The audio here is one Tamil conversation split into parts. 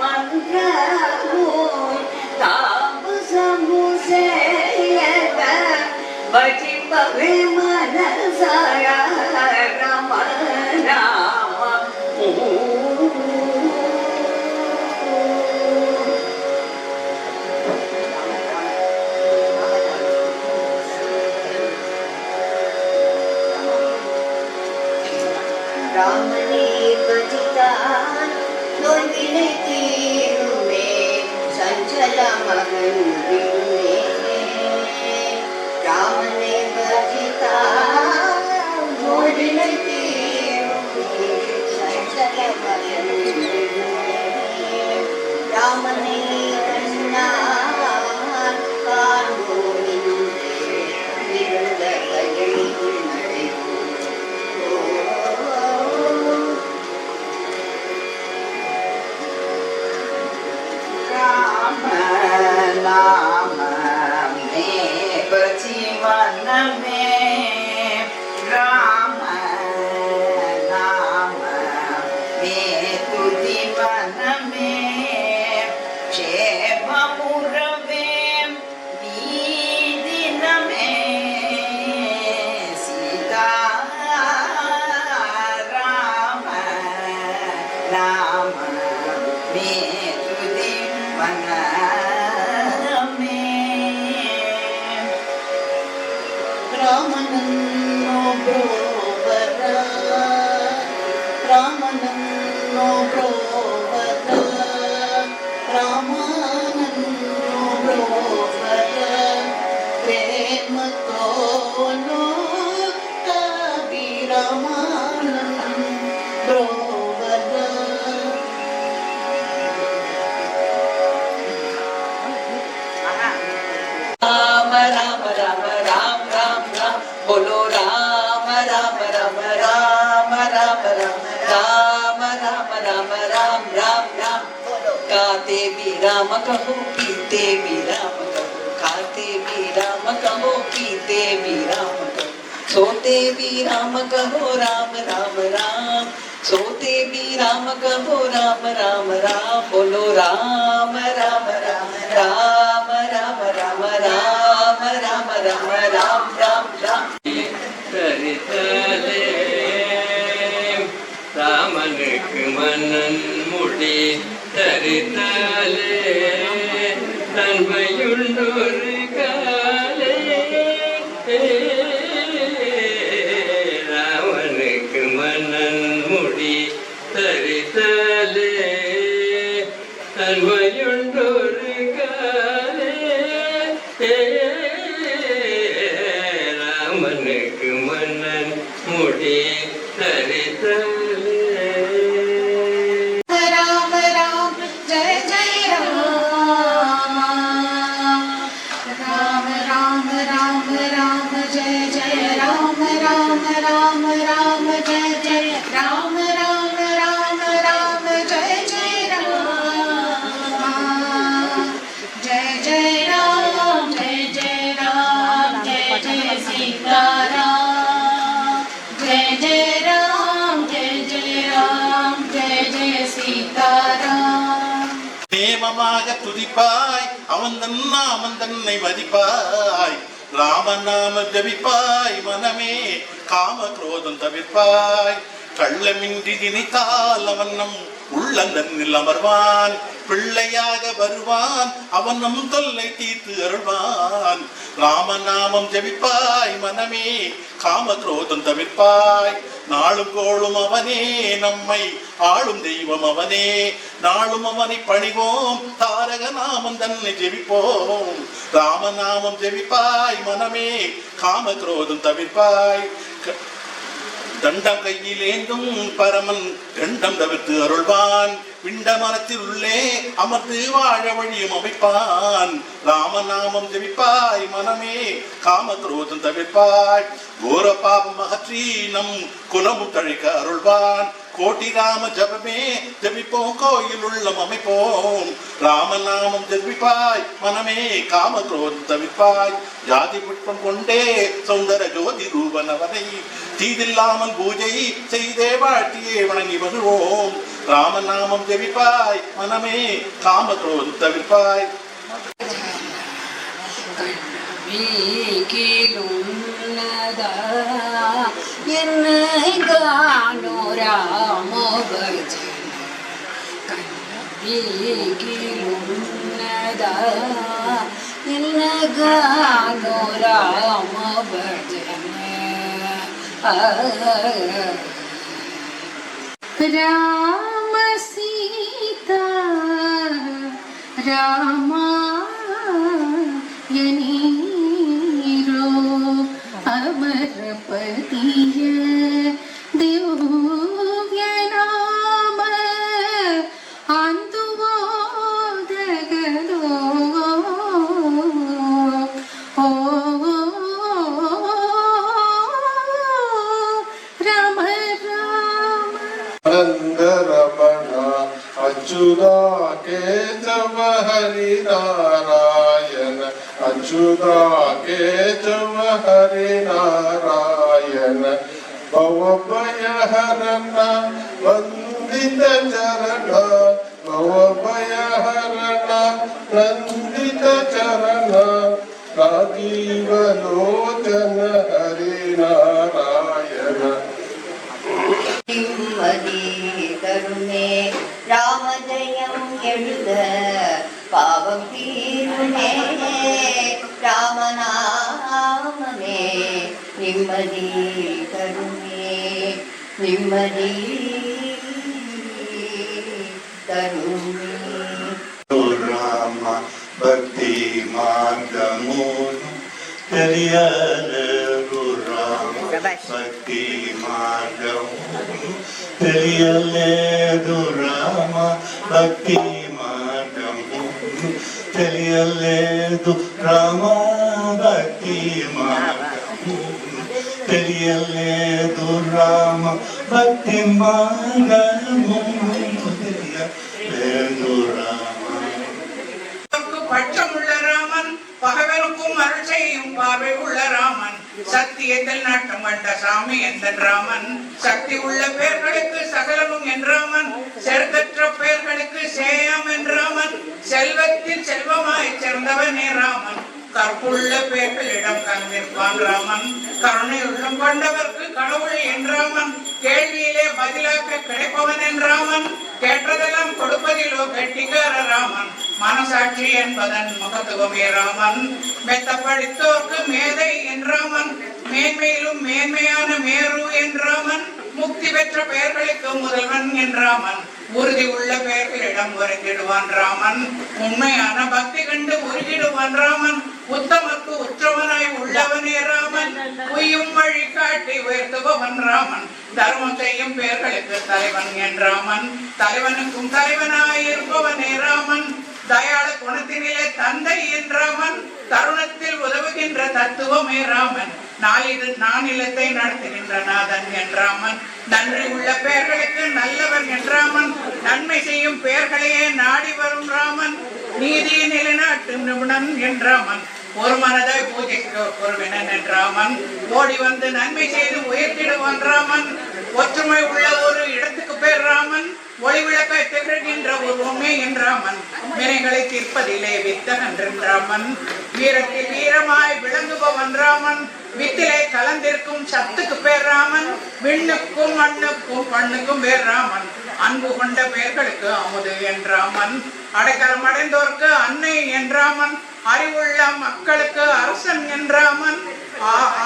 ಮಂತ್ರವು ತಾಪಸಮು ಸೇಯದ ಭಜಿಪವೆ ಮನಸಾಯ ರಮ ನಾಮ ராமனே பஜிதான் நோய்வினை தீருமே சஞ்சல மகன்றிடுமே ராமனே பஜிதான் நோய்வினை தீருமே சஞ்சல மகன்றிடுமே ராமனே கண்ணால் காண்போனின்றே நிகழ்ந்த கையில் नाम में जीवन में राम नाम में तु जीवन में क्षेम मुरवे दिन में सीता राम नाम में तु जीवन ರಾಮನನ್ನು ಬ್ರೋವದ ರಾಮನನ್ನು ಬ್ರೋವದ ರಾಮನನ್ನು ಬ್ರೋವದ ಪ್ರೇಮ ತೋನು ಕವಿ ರಾಮನನ್ನು ಬ್ರೋವದ ರಾಮ ರಾಮ ರಾಮ ರಾಮ बोलो राम राम राम राम राम राम राम राम राम राम राम गाते भी राम कहो पीते भी राम कहो खाते भी राम कहो पीते भी राम कहो सोते भी राम कहो राम राम राम सोते भी राम कहो राम राम राम बोलो राम राम राम राम राम राम राम राम राम राम राम राम சரித்தலே ராமனுக்கு மன்னன் முடி தரித்தலே தன்மையுண்டொரு காலே ராமனுக்கு மன்னன் முடி தரித்தலே தன்மையுண்டொரு காலே ராமனுக்கு மன்னன் முடி தரித்தலே ராம ராம ஜெய ஜெய ராம ராம ராம ராம ராம ஜெய ஜெய ராம ராம ராம ராம ஜெய ஜெய ராம ராம ராம ராம ஜெய ஜெய ராம ஜெய ஜெய ராम जय जय राम जय जय सीताराम जय जय राम जय जय राम जय जय सीताराम நேமமாக துதிப்பாய் அவன் நாமம் தன்னை மதிப்பாய் ராமநாம ஜபிப்பாய் மனமே காம குரோதம் தவிர்ப்பாய் கள்ளமின்றி நினைத்தால் அவன் நம் உள்ளந்தன்னில் அமர்வான் பிள்ளையாக வருவான் அவன் நம் தொல்லை தீர்த்து அருள்வான் ராமநாமம் ஜபிப்பாய் மனமே காம குரோதம் தவிர்ப்பாய் நாளும் கோளும் அவனே நம்மை ஆளும் தெய்வம் அவனே நாளும் அவனை பணிவோம் தாரக நாமம் தன்னை ஜெபிப்போம் ராமநாமம் ஜெபிப்பாய் மனமே காம குரோதம் தவிர்ப்பாய் தண்டம் கையில் ஏந்தும் பரமன் கண்டம் தவிர்த்து அருள்வான் விண்ட மரத்தில் உள்ளே அமர்ந்து வாழ வழியும் அமைப்பான் ராமநாமம் ஜெபிப்பாய் மனமே காம குரோதம் தவிர்ப்பாய் கோர பாபம் அகற்றி நம் குலமும் தழைக்க அருள்வான் கோட்டி ராம ஜபமே ஜபிப்போம் கோயில் உள்ளம் அமைப்போம் ராமநாமம் ஜபிப்பாய் மனமே காம குரோதம் தவிர்ப்பாய் ஜாதி புஷ்பம் கொண்டே சௌந்தர ஜோதி ரூபன் அவனை தீதில்லாமல் பூஜை செய்தே வாழ்த்தியே வணங்கி வருவோம் ராமநாமம் ஜெபிப்பாய் மனமே காமக்ரோதம் தவிர்ப்பாய். வீகிலுன்னதா என்னைகானோ ராம பஜன வீகிலுன்னதா என்னைகானோ ராம பஜன ராம சீதா ராமா யனீரோ அமரபதிய ದಿವ್ಯ ನಾಮ ಅಂತುವಾದಗಲೋ ಓ ರಾಮ ರಾಮ ನಂದರಮಣ ಅಚ್ಯುತಾ ಕೇಶವ ಹರಿ ನಾರಾಯಣ ಅಚ್ಯುತಾ ಕೇಶವ ಹರಿ ನಾರಾಯಣ ಭವಭಯಹರಣ ವಂದಿತ ಚರಣ ಭವಭಯಹರಣ ನಂದಿತ ಚರಣ ರಾಜೀವಲೋಚನ ಹರಿ ನಾರಾಯಣ நிம்மதி தருமே ராமஜயம் எழுத பாவம் தீருமே ராமநாமமே நிம்மதி தருமே நிம்மதி தருமே. ರಾಮ ಭಕ್ತಿ ಮಾರ್ಗಮೂಲ ತಿಳಿಯಲು ರಾಮ ಭಕ್ತಿ ಮಾರ್ಗಮೂಲ ತಿಳಿಯಲೇದು ರಾಮ ಭಕ್ತಿ ಮಾರ್ಗಮೂಲ ತಿಳಿಯಲೇದು ರಾಮ ಭಕ್ತಿ ಮಾರ್ಗಮೂಲ ತಿಳಿಯಲೇದು ರಾಮ ಭಕ್ತಿ ಮಾರ್ಗಮೂಲ ತಿಳಿಯಲೇದು ರಾಮ. பட்சமுள்ள ராமன் பகவருக்கும் அருள் செய்யும் பார்வை உள்ள ராமன் சத்தியத்தில் நாட்டம் கண்ட சாமி எந்தன் ராமன் சக்தி உள்ள பேர்களுக்கு சகலமும் என்றாமன் செருக்கற்ற பேர்களுக்கு சேயம் என்றாமன் செல்வத்தில் செல்வமாய் சேர்ந்தவனே ராமன் கற்புள்ள பேர்களிடம் கலந்திருப்பான் ராமன் கருணை உள்ளம் கொண்டவர்க்கு கடவுள் என்றாமன் கேள்வியிலே பதிலாக கிடைப்பவன் என்றாமன் கேட்டதெல்லாம் கொடுப்பதிலோ கெட்டிக்கார ராமன் மனசாட்சி என்பதன் முகத்துவமே ராமன் மெத்த படித்தோர்க்கு மேதை என்றாமன் மேன்மையிலும் மேன்மையான மேரு என்றாமன் முக்தி பெற்ற பெயர்களுக்கு முதல்வன் என்றாமன் உறுதி உள்ள பெயர்களிடம் உறைந்திடுவான் ராமன் உண்மையான பக்தி கண்டு உருகிடுவான் ராமன் உத்தமக்கு உற்றவனாய் உள்ளவனே ராமன் உய்யும் வழி காட்டி உயர்த்துபவன் ராமன் தர்மம் செய்யும் பெயர்களுக்கு தலைவன் என்றாமன் தலைவனுக்கும் தலைவனாய் இருப்பவனே ராமன் தயாள குணத்தினிலே தந்தை என்றாமன் தருணத்தில் உதவுகின்ற தத்துவமே ராமன் நானிலத்தை நடத்துகின்ற நாதன் என்றாமன் நன்றி உள்ள பெயர்களுக்கு நல்லவன் என்றாமன் நன்மை செய்யும் பெயர்களையே நாடி வரும் ராமன் நீதியை நிலைநாட்டும் நிபுணன் என்றாமன் ஒரு மனதாய் பூஜைக்கு ஒருவனன் என்றாமன் ஓடி வந்து நன்மை செய்து உயர்த்திடுவான் ராமன் ஒற்றுமை உள்ள ஒரு இடத்துக்கு பேர் ராமன் ஒளி விளக்காய் திகழ்கின்ற உருவமே என்றாமன் வினைகளை தீர்ப்பதிலே வித்தகன் என்றாமன் வீரத்தில் வீரமாய் விளங்குபவன் ராமன் வித்திலே கலந்திருக்கும் சத்துக்கு பேர் ராமன் விண்ணுக்கும் மண்ணுக்கும் பண்ணுக்கும் பேர் ராமன் அன்பு கொண்ட பெயர்களுக்கு அமுது என்றாமன் அடைக்கலம் அடைந்தோர்க்கு அன்னை என்றாமன் அறிவுள்ள மக்களுக்கு அரசன் என்றாமன்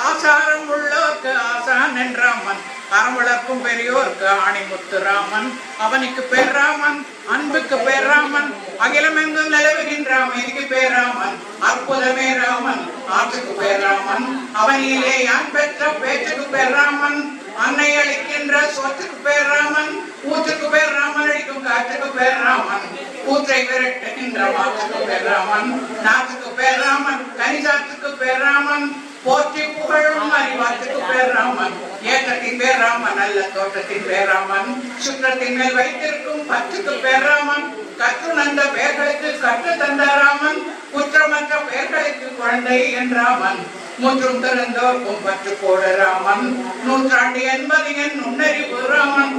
ஆசாரம் உள்ளோர்க்கு ஆசான் என்றாமன் அறம் வளர்க்கும் பெரியோர்க்கு ஆணிமுத்து ராமன் அவனுக்கு பேர் ராமன் அன்புக்கு பேர் ராமன் அகிலமெங்கும் நிலவுகின்ற அமைதிக்கு பேர் ராமன் அற்புதமே ராமன் ஆற்றுக்கு பேர் ராமன் அவனிலே யான் பெற்ற பேச்சுக்கு பேர் ராமன் அன்னை அளிக்கின்ற சொத்துக்கு பேர் ராமன் ஊற்றுக்கு பேர் ராமன் அளிக்கும் காற்றுக்கு பேர் ராமன் கூற்றை விரட்டுகின்ற மாற்றுக்கு பேர் ராமன் நாற்றுக்கு பேர் ராமன் கனிசாற்றுக்கு பேர் ராமன் போற்றி புகழும் அறிவாற்றுக்கு பேர் ராமன் ஏற்றத்தின் பேர் ராமன் நல்ல தோற்றத்தின் பேர் ராமன் சுற்றத்தின் மேல் வைத்திருக்கும் பற்றுக்கு பேர் ராமன் கற்றுணர்ந்த பெயர்களுக்கு கற்று தந்த ராமன் குற்றமற்ற பெயர்களுக்கு குழந்தை என்றாமன் மூன்றும் திறந்தோர்க்கும் பற்று போட ராமன் நூற்றாண்டு என்பது என் நுண்ணறிவு ராமன்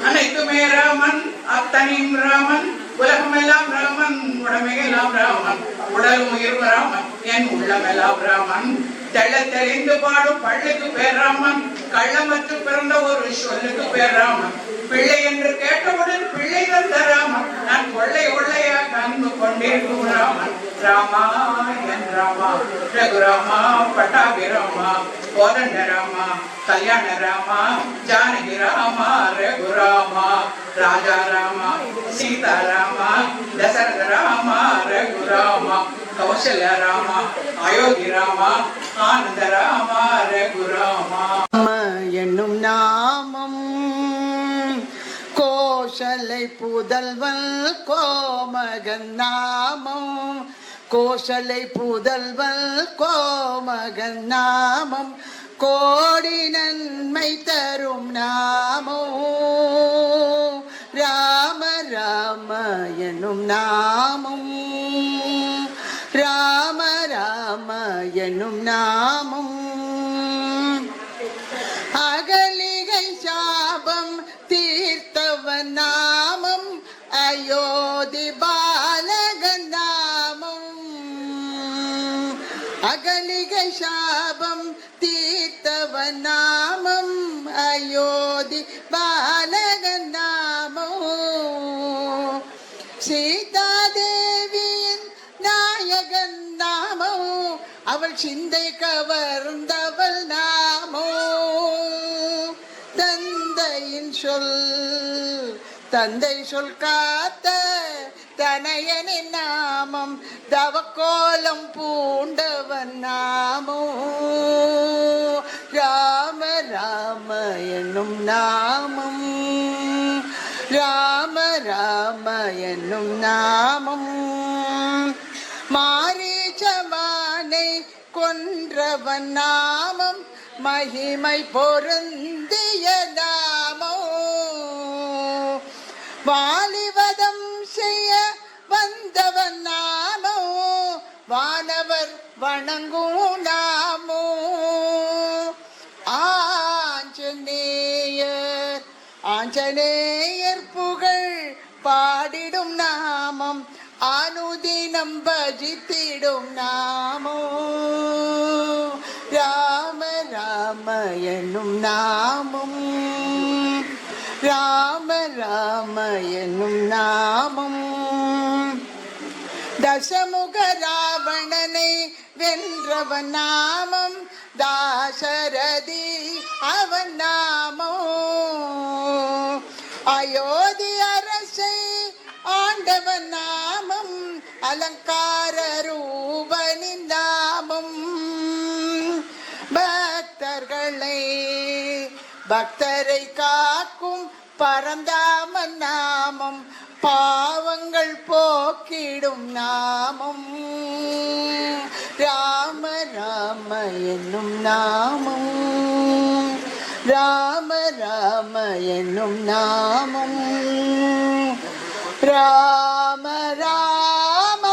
அனைத்துமே ராமன், அத்தனையும் ராமன், உலகமெல்லாம் ராமன், உடமையெல்லாம் ராமன், உடல் உயிர் ராமன், என் உள்ளமெல்லாம் ராமன். தெள்ள தெளிந்து பாடும் பள்ளிக்கு பேர் ராமன், கள்ளமற்று பிறந்த ஒரு சொல்லுக்கு பேர் ராமன். பிள்ளை என்று கேட்டவுடன் பிள்ளை தந்த ராமன், நான் கொள்ளை கொள்ளையாக அன்பு கொண்டிருக்கும் ராமன். ராமா என் ராமா, ரகுராமா, பட்டாபி ராமா, கோதண்ட ராமா, கல்யாண ராமா, ஜானகி ராமா, ரகுராமா, ராஜா ராமா, சீதா ராமா, தசரத ராமா, ரகுராமா, கௌசல்ய ராமா, அயோத்தி ராமா, ஆனந்த ராமா, ரகுராமா. என்னும் நாமம் கோஷலை புதல்வன் கோமகன் நாமம், கோஷலை புதல்வன் கோமகன் நாமம், கோடி நன்மை தரும் நாமோ ராம ராம என்னும் நாமம், ராம ராம என்னும் நாமம். அகலிகை சாபம் தீர்த்தவன் நாமம், அயோத்தி பாலகன் நாமம். அகலிகை சாபம் தீர்த்தவன் நாமம், அயோத்தி பாலகன் நாமம். சீதாதேவியின் நாயகன் நாமோ, அவள் சிந்தை கவர்ந்தவள் நாமோ. தந்தையின் சொல் தந்தை சொல் காத்த தனையனின் நாமம், தவக்கோலம் பூண்டவன் நாமோ ராம ராம என்னும் நாமம், ராம ராம என்னும் நாமம். மாரீச்சமானை கொன்றவன் நாமம், மகிமை பொருந்திய நாமோ. வாலிவதம் செய்ய வந்தவன் நாமோ, வானவர் வணங்கும் நாமோ. ஆஞ்சநேயர் ஆஞ்சநேயர் புகழ் பாடிடும் நாமம், அனுதினம் பஜித்திடும் நாமோ ராம ராம என்னும் நாமம், ராம ராம என்னும் நாமம். தசமுக ராவணனை வென்றவன் நாமம், தாசரதி அவன் நாமோ. அயோத்தி அரசை ஆண்டவன் நாமம், அலங்கார ரூபனின் நாமம். பக்தரை காக்கும் பரந்தாமன் நாமம், பாவங்கள் போக்கிடும் நாமம். ராம ராம என்னும் நாமம், ராம ராம என்னும் நாமம். ராம ராம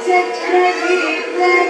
Secretary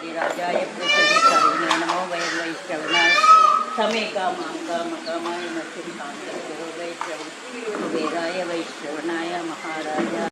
ராஜாதிராஜாய பிரசதிசாயினே நமோ வயர் வைஷ்ணவனாய சமே காமாம் காமகாமாய மற்றும் காந்தோ வைஷ்ணவம் குபேராய வைஷ்ணவனாய மகாராஜா